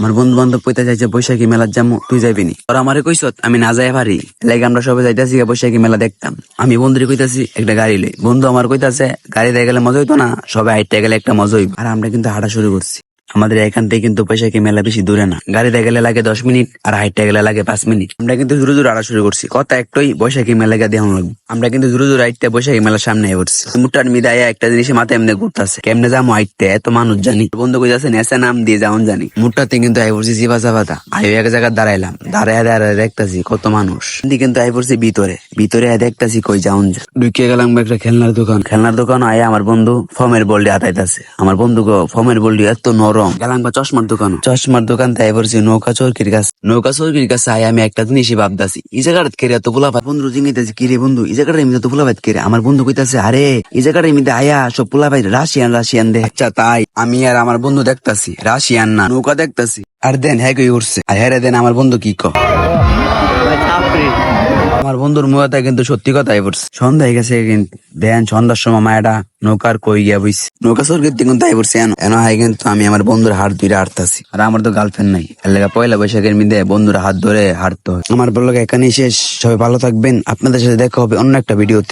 আমার বন্ধু বান্ধব কইতে চাইছে বৈশাখী মেলার যাবো, তুই যাবি নি? তোর আমারে কইস আমি না যাই পারি, লাগে আমরা সবাই যাইতেছি বৈশাখী মেলা দেখতাম। আমি বন্ধুরে কইতাছি একটা গাড়ি লই, বন্ধু আমার কইতাছে গাড়িতে গেলে মজা হইতো না, সবাই হাইটে গেলে একটা মজা হইব। আর আমরা কিন্তু হাঁটা শুরু করছি। আমাদের এখান থেকে কিন্তু বৈশাখী মেলা বেশি দূরে না, গাড়িতে গেলে লাগে 10 মিনিট আর হাইটে গেলে লাগে 5 মিনিট। আমরা কিন্তু জোরে জোরে হাঁটা শুরু করছি, কথা একটাই বৈশাখী মেলা গিয়ে দেখানো লাগবে। আমরা কিন্তু জোরে জোরে হাইটে বৈশাখী মেলার সামনে পড়ছি। মুটার মিদাইয়া একটা জিনিস মাথায় এমনি ঘুরতেছে, কেমনে যাবো হাইটে, এত মানুষ জানি। বন্ধু কইতাছে নেশা নাম দিয়ে যাওন জানি। মুটাতে কিন্তু আই পড়ছি চিপা চাপাতা, আই এক জায়গায় দাঁড়াইলাম, দাঁড়ায় দাঁড়ায় দেখতাছি কত মানুষ। কিন্তু আই পড়ছি ভিতরে, ভিতরে দেখতাছি কই যাওন যা। ঢুকিয়ে গেলাম একটা খেলনার দোকান, খেলনার দোকান আয় আমার বন্ধু ফমের বলটি হাতাইতাছে। আমার বন্ধু ফমের বলটি এত নরম। গেলাম চশমার দোকান, চশমার দোকান তাই পড়ছি নৌকা চরকির কাছে। নৌকা চরকির কাছে আয় আমি একটা জিনিসই ভাবতাছি, এই জায়গাটা কেরে এত পোলাপাত। বন্ধু জিঙ্গিতেছি কিরে বন্ধু এই জায়গাটা এমনি এত পোলাপাত কেরে? আমার বন্ধু কইতাছে আরে এই জায়গাটা এমনিতে আয়া সব পোলাপাত রাশিয়ান রাশিয়ান দে। আচ্ছা তাই আমি আর আমার বন্ধু দেখতাছি রাশিয়ান না নৌকা দেখতাছি। আর দেন হ্যাঁ কই উঠছে, আর হ্যাঁ দেন আমার বন্ধু কি ক। আমার বন্ধুর মুখে কিন্তু সত্যি কথাই পড়ছে। সন্ধ্যা হয়ে গেছে কিন্তু দেন সন্ধ্যার সময় মায়াটা নৌকার কই গিয়া বইছে, নৌকা সরকার কিন্তু তাই পড়ছে এন হয়। কিন্তু আমি আমার বন্ধুর হাত ধরে হাঁটতাছি, আর আমার তো গার্লফ্রেন্ড নাই, এর লেগে পয়লা বৈশাখের মধ্যে বন্ধুর হাত ধরে হাঁটতে হয়। আমার বললো এখানেই শেষ, সবাই ভালো থাকবেন, আপনাদের সাথে দেখা হবে অন্য একটা ভিডিওতে।